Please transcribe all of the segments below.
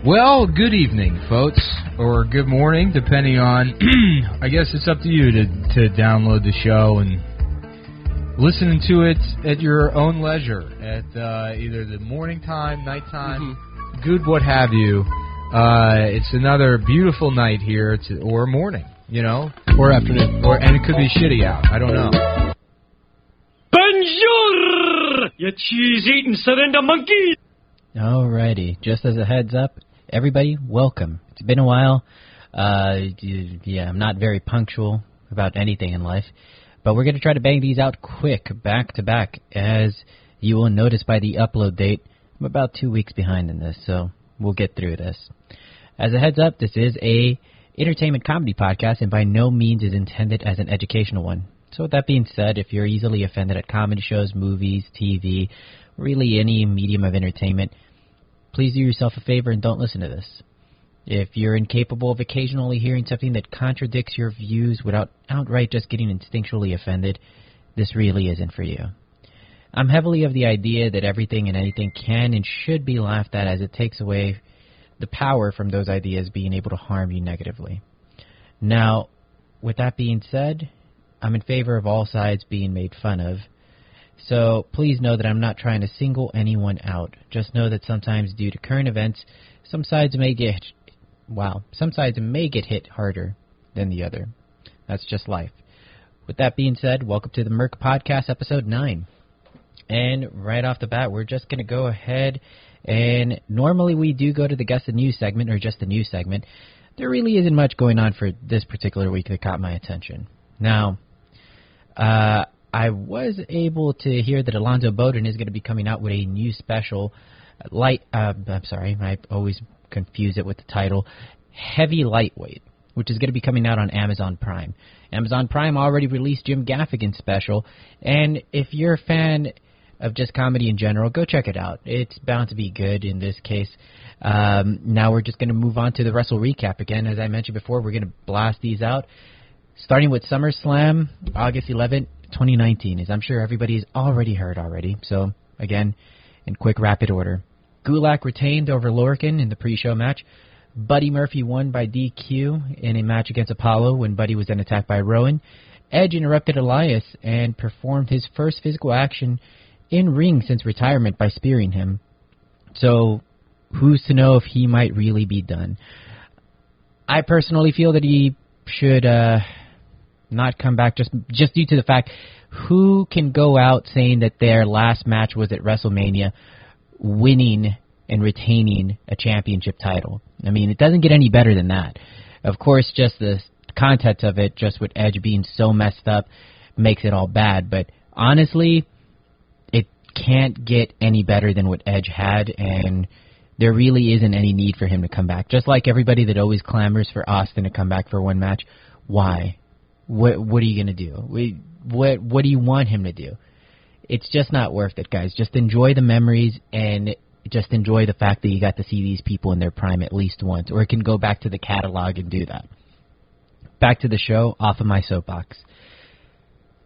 Well, good evening, folks, or good morning, depending on, I guess it's up to you to download the show and listen to it at your own leisure, at either the morning time, nighttime, good what have you. It's another beautiful night here, or morning, you know. Or afternoon. And it could be shitty out, I don't know. Bonjour, you cheese-eating surrender monkey! Alrighty, just as a heads up, everybody, welcome. It's been a while. I'm not very punctual about anything in life, but we're going to try to bang these out quick, back to back. As you will notice by the upload date, I'm about 2 weeks behind in this, so we'll get through this. As a heads up, this is a entertainment comedy podcast, and by no means is intended as an educational one. So with that being said, if you're easily offended at comedy shows, movies, TV, really any medium of entertainment, please do yourself a favor and don't listen to this. If you're incapable of occasionally hearing something that contradicts your views without outright just getting instinctually offended, this really isn't for you. I'm heavily of the idea that everything and anything can and should be laughed at, as it takes away the power from those ideas being able to harm you negatively. Now, with that being said, I'm in favor of all sides being made fun of. So please know that I'm not trying to single anyone out. Just know that sometimes due to current events, some sides may get hit harder than the other. That's just life. With that being said, welcome to the MERC Podcast, episode 9. And right off the bat, we're just going to go ahead and normally we do go to the Guess the News segment, or just the news segment. There really isn't much going on for this particular week that caught my attention. Now, I was able to hear that Alonzo Bowden is going to be coming out with a new special, I always confuse it with the title, Heavy Lightweight, which is going to be coming out on Amazon Prime. Amazon Prime already released Jim Gaffigan's special, and if you're a fan of just comedy in general, go check it out. It's bound to be good in this case. Now we're just going to move on to the Wrestle Recap again. As I mentioned before, we're going to blast these out, starting with SummerSlam, August 11th, 2019, as I'm sure everybody's already heard already. So, again, in quick, rapid order. Gulak retained over Lorcan in the pre-show match. Buddy Murphy won by DQ in a match against Apollo when Buddy was then attacked by Rowan. Edge interrupted Elias and performed his first physical action in ring since retirement by spearing him. So, who's to know if he might really be done? I personally feel that he should not come back just due to the fact who can go out saying that their last match was at WrestleMania winning and retaining a championship title. I mean, it doesn't get any better than that. Of course, just the content of it, just with Edge being so messed up, makes it all bad. But honestly, it can't get any better than what Edge had, and there really isn't any need for him to come back. Just like everybody that always clamors for Austin to come back for one match. Why? What are you going to do? What do you want him to do? It's just not worth it, guys. Just enjoy the memories and just enjoy the fact that you got to see these people in their prime at least once, or it can go back to the catalog and do that. Back to the show, off of my soapbox.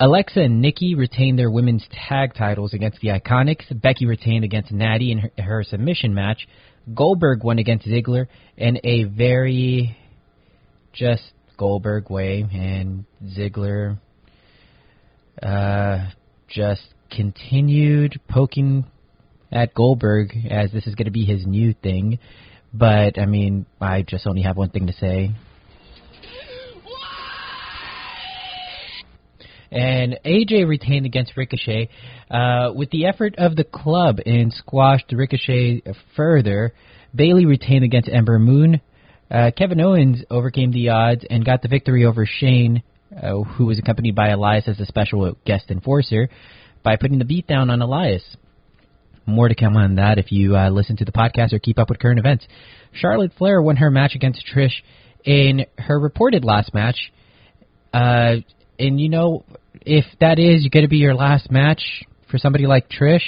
Alexa and Nikki retained their women's tag titles against the Iconics. Becky retained against Natty in her submission match. Goldberg won against Ziggler in a very just Goldberg way, and Ziggler just continued poking at Goldberg as this is going to be his new thing. But, I mean, I just only have one thing to say. And AJ retained against Ricochet. With the effort of the club and squashed Ricochet further, Bayley retained against Ember Moon. Kevin Owens overcame the odds and got the victory over Shane, who was accompanied by Elias as a special guest enforcer, by putting the beat down on Elias. More to come on that if you listen to the podcast or keep up with current events. Charlotte Flair won her match against Trish in her reported last match. And, you know, if that is going to be your last match for somebody like Trish,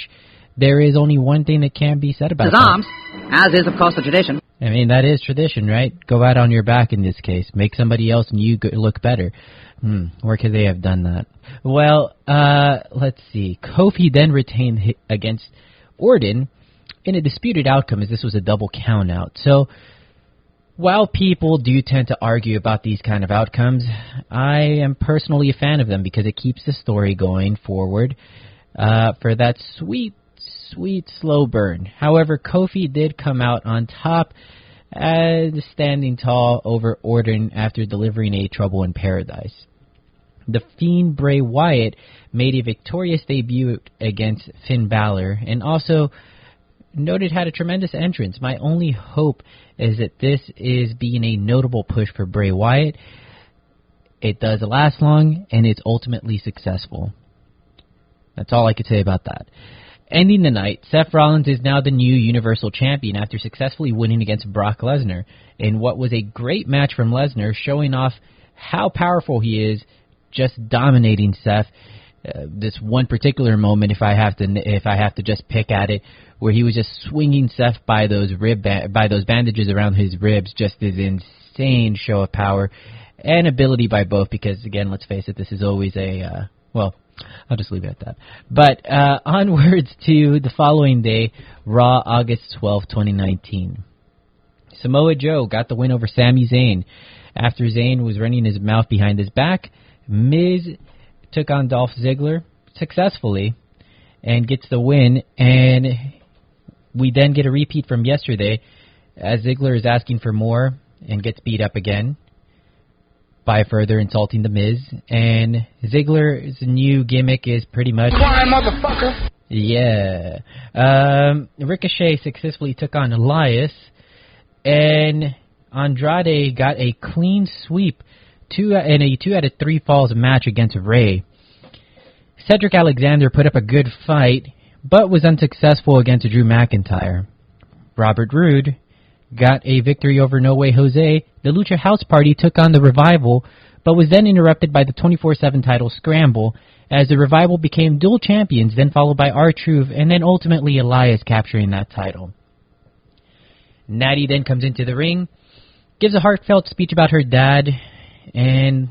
there is only one thing that can be said about that. As is, of course, the tradition. I mean, that is tradition, right? Go out on your back in this case. Make somebody else and you look better. Where could they have done that? Well, let's see. Kofi then retained against Orton, in a disputed outcome, as this was a double count out. So while people do tend to argue about these kind of outcomes, I am personally a fan of them because it keeps the story going forward for that sweet, slow burn. However, Kofi did come out on top as standing tall over Orton after delivering a Trouble in Paradise. The Fiend Bray Wyatt made a victorious debut against Finn Balor and also noted had a tremendous entrance. My only hope is that this is being a notable push for Bray Wyatt. It does last long, and it's ultimately successful. That's all I could say about that. Ending the night, Seth Rollins is now the new Universal Champion after successfully winning against Brock Lesnar in what was a great match from Lesnar, showing off how powerful he is, just dominating Seth. This one particular moment, if I have to just pick at it, where he was just swinging Seth by those bandages around his ribs, just as insane show of power and ability by both. Because again, let's face it, this is always I'll just leave it at that. But onwards to the following day, Raw, August 12, 2019. Samoa Joe got the win over Sami Zayn. After Zayn was running his mouth behind his back, Miz took on Dolph Ziggler successfully and gets the win. And we then get a repeat from yesterday as Ziggler is asking for more and gets beat up again by further insulting The Miz. And Ziggler's new gimmick is pretty much... Quiet, motherfucker! Yeah. Ricochet successfully took on Elias, and Andrade got a clean sweep in a 2 out of 3 falls match against Ray. Cedric Alexander put up a good fight, but was unsuccessful against Drew McIntyre. Robert Roode got a victory over No Way Jose. The Lucha House Party took on the Revival, but was then interrupted by the 24/7 title scramble, as the Revival became dual champions, then followed by R-Truth, and then ultimately Elias capturing that title. Natty then comes into the ring, gives a heartfelt speech about her dad, and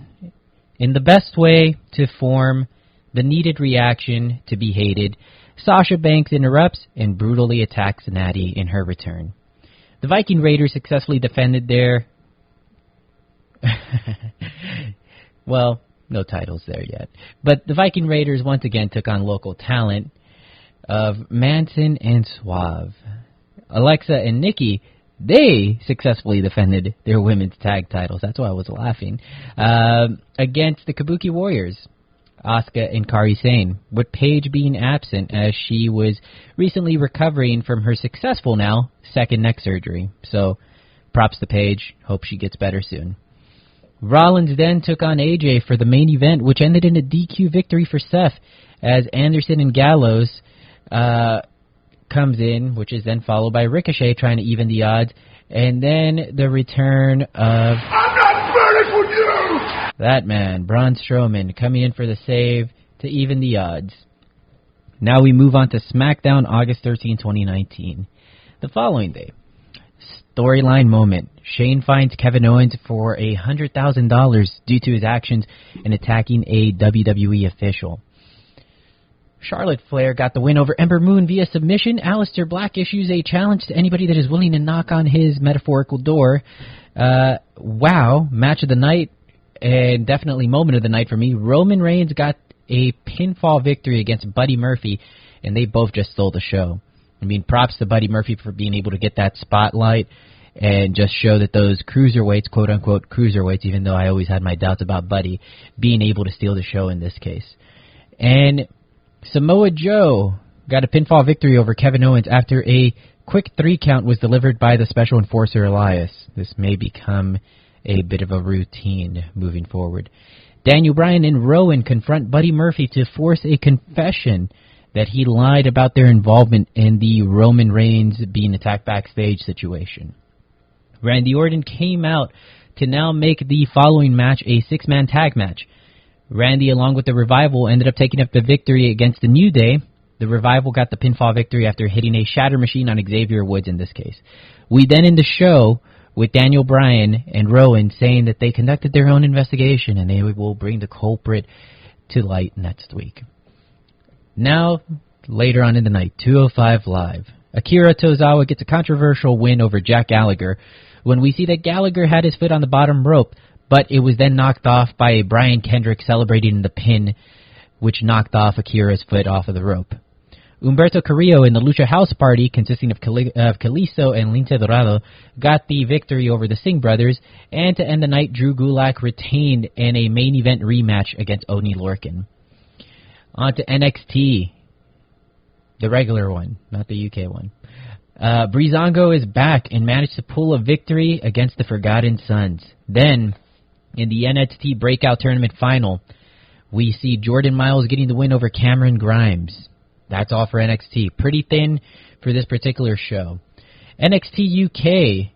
in the best way to form the needed reaction to be hated, Sasha Banks interrupts and brutally attacks Natty in her return. The Viking Raiders successfully defended their... well, no titles there yet. But the Viking Raiders once again took on local talent of Manson and Suave. Alexa and Nikki, they successfully defended their women's tag titles. That's why I was laughing. Against the Kabuki Warriors, Asuka and Kairi Sane, with Paige being absent as she was recently recovering from her successful now second neck surgery. So props to Paige. Hope she gets better soon. Rollins then took on AJ for the main event, which ended in a DQ victory for Seth, as Anderson and Gallows comes in, which is then followed by Ricochet trying to even the odds, and then the return of... I'm not finished with you! That man, Braun Strowman, coming in for the save to even the odds. Now we move on to SmackDown, August 13, 2019. The following day, storyline moment. Shane finds Kevin Owens for $100,000 due to his actions in attacking a WWE official. Charlotte Flair got the win over Ember Moon via submission. Aleister Black issues a challenge to anybody that is willing to knock on his metaphorical door. Wow, match of the night, and definitely moment of the night for me. Roman Reigns got a pinfall victory against Buddy Murphy, and they both just stole the show. I mean, props to Buddy Murphy for being able to get that spotlight and just show that those cruiserweights, quote-unquote cruiserweights, even though I always had my doubts about Buddy, being able to steal the show in this case. And Samoa Joe got a pinfall victory over Kevin Owens after a quick 3 count was delivered by the Special Enforcer Elias. This may become a bit of a routine moving forward. Daniel Bryan and Rowan confront Buddy Murphy to force a confession that he lied about their involvement in the Roman Reigns being attacked backstage situation. Randy Orton came out to now make the following match a 6-man tag match. Randy, along with the Revival, ended up taking up the victory against the New Day. The Revival got the pinfall victory after hitting a shatter machine on Xavier Woods in this case. We then end the show with Daniel Bryan and Rowan saying that they conducted their own investigation and they will bring the culprit to light next week. Now, later on in the night, 205 Live. Akira Tozawa gets a controversial win over Jack Gallagher when we see that Gallagher had his foot on the bottom rope, but it was then knocked off by Brian Kendrick celebrating the pin, which knocked off Akira's foot off of the rope. Humberto Carrillo in the Lucha House Party, consisting of Kalisto and Lince Dorado, got the victory over the Singh brothers, and to end the night, Drew Gulak retained in a main event rematch against Oney Lorcan. On to NXT, the regular one, not the UK one. Breezango is back and managed to pull a victory against the Forgotten Sons. Then, in the NXT Breakout Tournament Final, we see Jordan Miles getting the win over Cameron Grimes. That's all for NXT. Pretty thin for this particular show. NXT UK,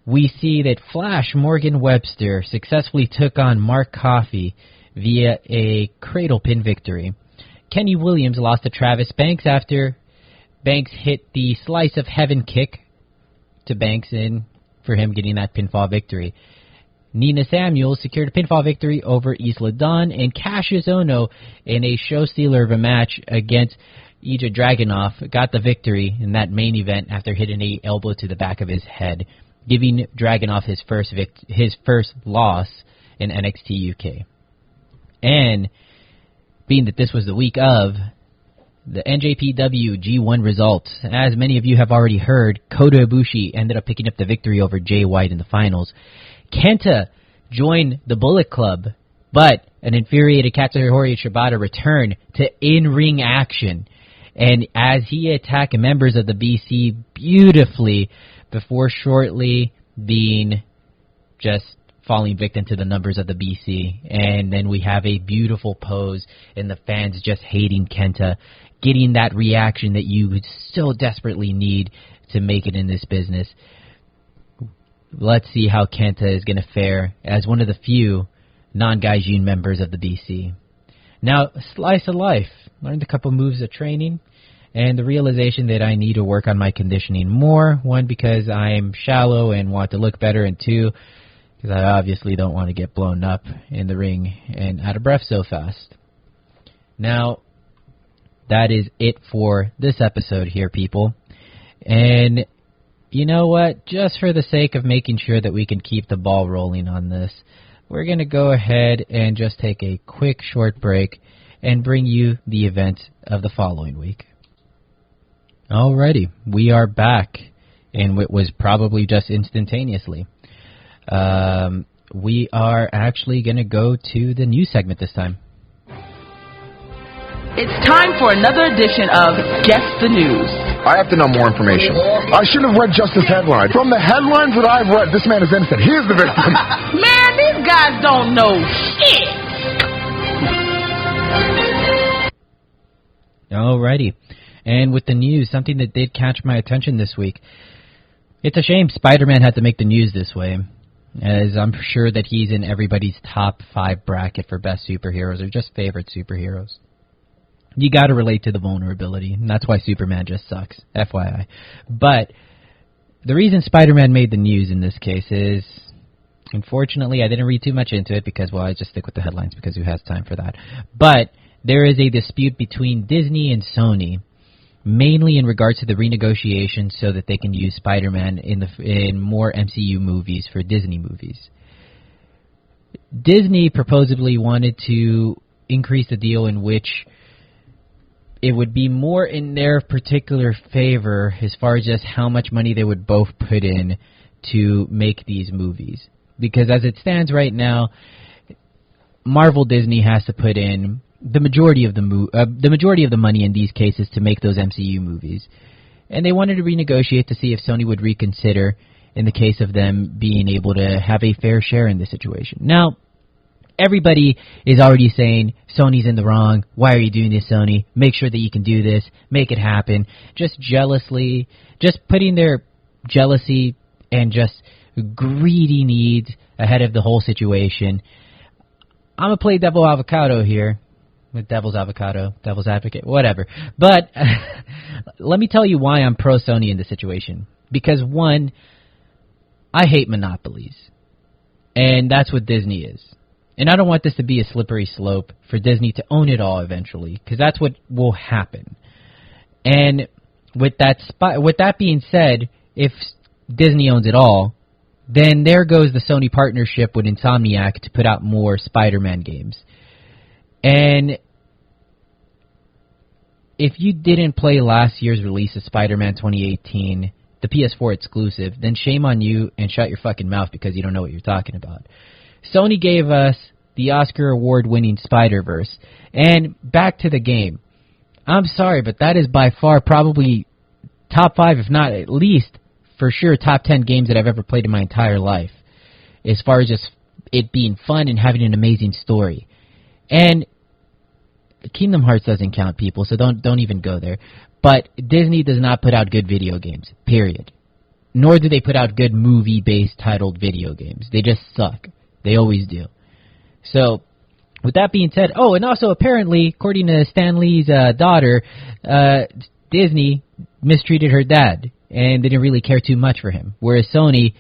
we see that Flash Morgan Webster successfully took on Mark Coffey via a cradle pin victory. Kenny Williams lost to Travis Banks after Banks hit the slice of heaven kick to Banks in for him getting that pinfall victory. Nina Samuels secured a pinfall victory over Isla Dawn, and Cassius Ohno in a show stealer of a match against Ilja Dragunov got the victory in that main event after hitting an elbow to the back of his head, giving Dragunov his first loss in NXT UK. And being that this was the week of the NJPW G1 results, as many of you have already heard, Kota Ibushi ended up picking up the victory over Jay White in the finals. Kenta joined the Bullet Club, but an infuriated Katsuhiro Shibata returned to in-ring action, and as he attacked members of the BC beautifully before shortly being just falling victim to the numbers of the BC, and then we have a beautiful pose and the fans just hating Kenta, getting that reaction that you would so desperately need to make it in this business. Let's see how Kenta is going to fare as one of the few non-Gaijin members of the BC. Now, slice of life. Learned a couple moves of training, and the realization that I need to work on my conditioning more. One, because I'm shallow and want to look better, and two, because I obviously don't want to get blown up in the ring and out of breath so fast. Now, that is it for this episode here, people. And you know what? Just for the sake of making sure that we can keep the ball rolling on this, we're going to go ahead and just take a quick short break and bring you the event of the following week. Alrighty, we are back, and it was probably just instantaneously. We are actually going to go to the news segment this time. It's time for another edition of Guess the News. I have to know more information. I should have read just this headline. From the headlines that I've read, this man is innocent. Here's the victim. Man, these guys don't know shit. Alrighty. And with the news, something that did catch my attention this week. It's a shame Spider-Man had to make the news this way, as I'm sure that he's in everybody's top 5 bracket for best superheroes or just favorite superheroes. You got to relate to the vulnerability, and that's why Superman just sucks, FYI. But the reason Spider-Man made the news in this case is, unfortunately, I didn't read too much into it because, well, I just stick with the headlines because who has time for that. But there is a dispute between Disney and Sony, mainly in regards to the renegotiation so that they can use Spider-Man in more MCU movies for Disney movies. Disney supposedly wanted to increase the deal in which it would be more in their particular favor as far as just how much money they would both put in to make these movies. Because as it stands right now, Marvel Disney has to put in the majority of the money in these cases to make those MCU movies. And they wanted to renegotiate to see if Sony would reconsider in the case of them being able to have a fair share in this situation. Now, everybody is already saying, Sony's in the wrong. Why are you doing this, Sony? Make sure that you can do this. Make it happen. Just putting their jealousy and just greedy needs ahead of the whole situation. I'm going to play devil avocado here. Devil's avocado, devil's advocate, whatever. But let me tell you why I'm pro-Sony in this situation. Because, one, I hate monopolies. And that's what Disney is. And I don't want this to be a slippery slope for Disney to own it all eventually, because that's what will happen. And with that being said, if Disney owns it all, then there goes the Sony partnership with Insomniac to put out more Spider-Man games. And if you didn't play last year's release of Spider-Man 2018, the PS4 exclusive, then shame on you and shut your fucking mouth because you don't know what you're talking about. Sony gave us the Oscar award-winning Spider-Verse. And back to the game. I'm sorry, but that is by far probably top 5, if not at least, for sure, top 10 games that I've ever played in my entire life. As far as just it being fun and having an amazing story. And Kingdom Hearts doesn't count, people, so don't even go there. But Disney does not put out good video games, period. Nor do they put out good movie-based titled video games. They just suck. They always do. So, with that being said, oh, and also apparently, according to Stan Lee's daughter, Disney mistreated her dad, and they didn't really care too much for him, whereas Sony,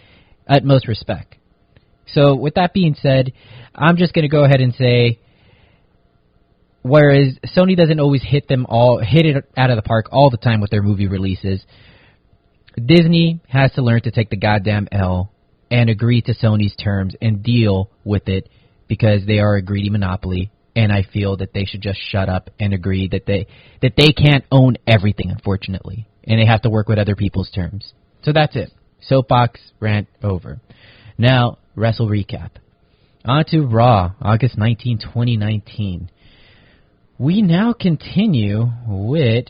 utmost respect. So, with that being said, I'm just going to go ahead and say, whereas Sony doesn't always hit it out of the park all the time with their movie releases, Disney has to learn to take the goddamn L and agree to Sony's terms and deal with it because they are a greedy monopoly, and I feel that they should just shut up and agree that they can't own everything, unfortunately, and they have to work with other people's terms. So that's it. Soapbox rant over. Now, Wrestle Recap. On to Raw, August 19, 2019. We now continue with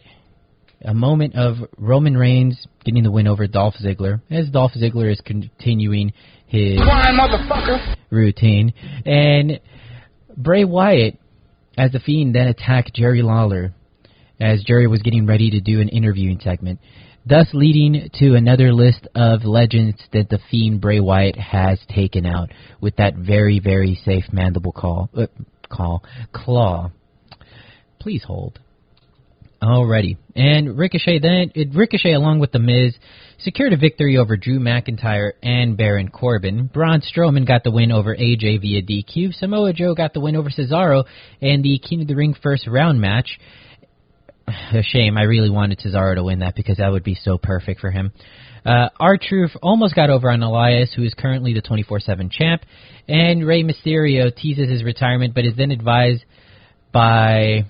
a moment of Roman Reigns getting the win over Dolph Ziggler, as Dolph Ziggler is continuing his routine. And Bray Wyatt, as the Fiend, then attacked Jerry Lawler, as Jerry was getting ready to do an interviewing segment, thus leading to another list of legends that the Fiend Bray Wyatt has taken out with that very, very safe mandible claw. Please hold. Alrighty. And Ricochet, along with The Miz, secured a victory over Drew McIntyre and Baron Corbin. Braun Strowman got the win over AJ via DQ. Samoa Joe got the win over Cesaro in the King of the Ring first round match. A shame. I really wanted Cesaro to win that because that would be so perfect for him. R-Truth almost got over on Elias, who is currently the 24/7 champ. And Rey Mysterio teases his retirement, but is then advised by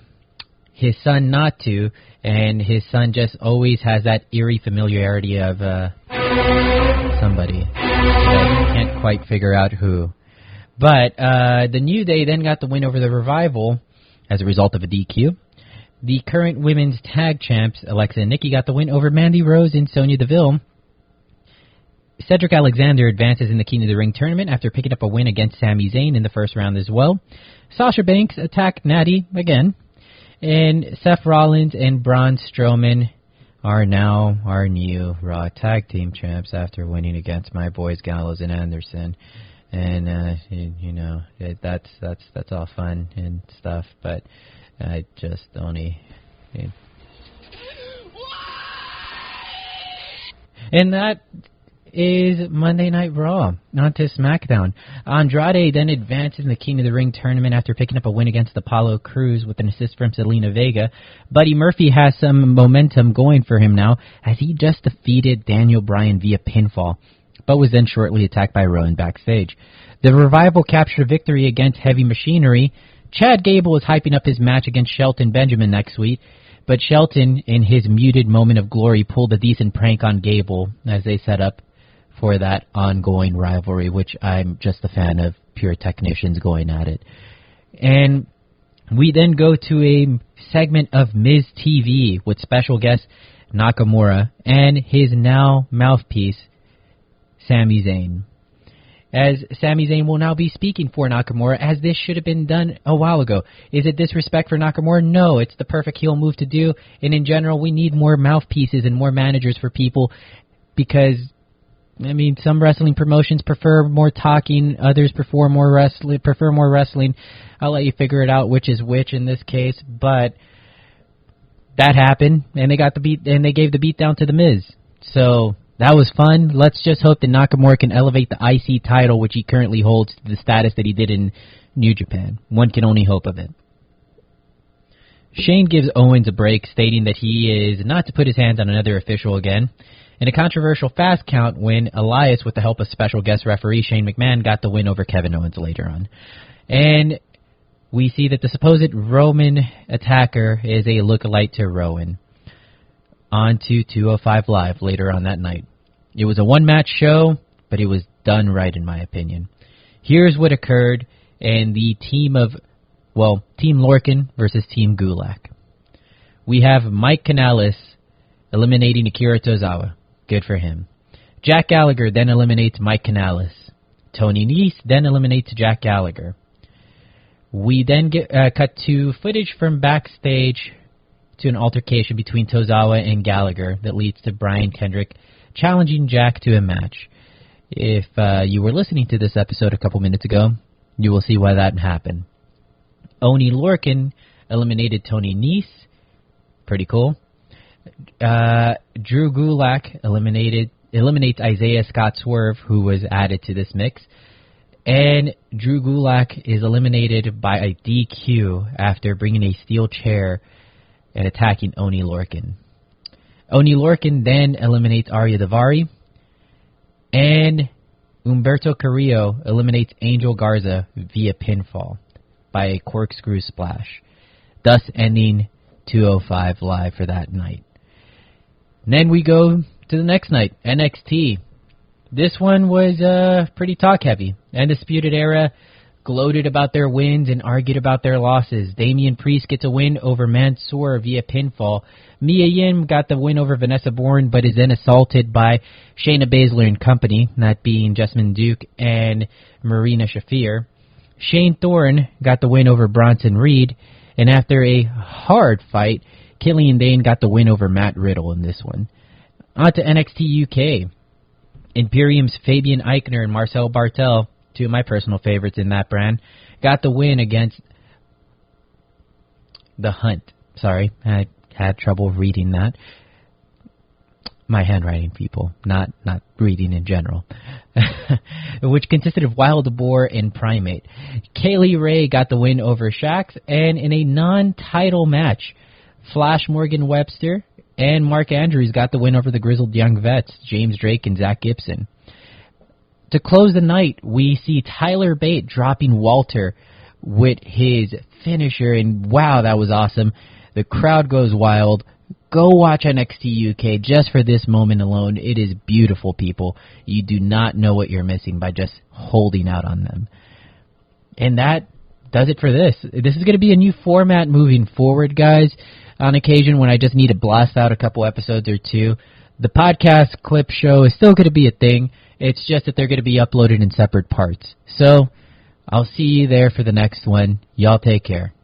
his son not to, and his son just always has that eerie familiarity of somebody. I can't quite figure out who. But the New Day then got the win over the Revival as a result of a DQ. The current women's tag champs, Alexa and Nikki, got the win over Mandy Rose and Sonya Deville. Cedric Alexander advances in the King of the Ring tournament after picking up a win against Sami Zayn in the first round as well. Sasha Banks attacked Natty again. And Seth Rollins and Braun Strowman are now our new Raw Tag Team champs after winning against my boys Gallows and Anderson. And that's all fun and stuff, but I just only. And that is Monday Night Raw. On to SmackDown. Andrade then advances in the King of the Ring tournament after picking up a win against Apollo Crews with an assist from Zelina Vega. Buddy Murphy has some momentum going for him now as he just defeated Daniel Bryan via pinfall, but was then shortly attacked by Rowan backstage. The Revival captured a victory against Heavy Machinery. Chad Gable is hyping up his match against Shelton Benjamin next week, but Shelton, in his muted moment of glory, pulled a decent prank on Gable as they set up for that ongoing rivalry, which I'm just a fan of pure technicians going at it. And we then go to a segment of Miz TV with special guest Nakamura and his now mouthpiece, Sami Zayn. As Sami Zayn will now be speaking for Nakamura, as this should have been done a while ago. Is it disrespect for Nakamura? No, it's the perfect heel move to do. And in general, we need more mouthpieces and more managers for people because, I mean, some wrestling promotions prefer more talking, others prefer more wrestling. I'll let you figure it out which is which in this case, but that happened, and they got the beat, and they gave the beat down to The Miz. So that was fun. Let's just hope that Nakamura can elevate the IC title, which he currently holds, to the status that he did in New Japan. One can only hope of it. Shane gives Owens a break, stating that he is not to put his hands on another official again. In a controversial fast count when Elias, with the help of special guest referee Shane McMahon, got the win over Kevin Owens later on. And we see that the supposed Roman attacker is a lookalike to Rowan. On to 205 Live later on that night. It was a one-match show, but it was done right in my opinion. Here's what occurred in the Team Lorcan versus Team Gulak. We have Mike Canales eliminating Akira Tozawa. Good for him. Jack Gallagher then eliminates Mike Canales. Tony Nese then eliminates Jack Gallagher. We then get cut to footage from backstage to an altercation between Tozawa and Gallagher that leads to Brian Kendrick challenging Jack to a match. If you were listening to this episode a couple minutes ago, you will see why that happened. Oney Lorcan eliminated Tony Nese. Pretty cool. Drew Gulak eliminates Isaiah Scott Swerve, who was added to this mix. And Drew Gulak is eliminated by a DQ after bringing a steel chair and attacking Oney Lorcan. Oney Lorcan then eliminates Arya Daivari. And Humberto Carrillo eliminates Angel Garza via pinfall by a corkscrew splash, thus ending 205 Live for that night. And then we go to the next night, NXT. This one was pretty talk-heavy. Undisputed Era gloated about their wins and argued about their losses. Damian Priest gets a win over Mansoor via pinfall. Mia Yim got the win over Vanessa Bourne, but is then assaulted by Shayna Baszler and company, that being Jessamine Duke and Marina Shafir. Shane Thorne got the win over Bronson Reed, and after a hard fight, Killian Dane got the win over Matt Riddle in this one. On to NXT UK. Imperium's Fabian Eichner and Marcel Bartel, two of my personal favorites in that brand, got the win against The Hunt. Sorry, I had trouble reading that. My handwriting, people, not reading in general. Which consisted of Wild Boar and Primate. Kaylee Ray got the win over Shax, and in a non-title match, Flash Morgan Webster and Mark Andrews got the win over the Grizzled Young Vets, James Drake and Zach Gibson. To close the night, we see Tyler Bate dropping Walter with his finisher, and wow, that was awesome. The crowd goes wild. Go watch NXT UK just for this moment alone. It is beautiful, people. You do not know what you're missing by just holding out on them. And that does it for this. This is going to be a new format moving forward, guys. On occasion, when I just need to blast out a couple episodes or two, the podcast clip show is still going to be a thing. It's just that they're going to be uploaded in separate parts. So, I'll see you there for the next one. Y'all take care.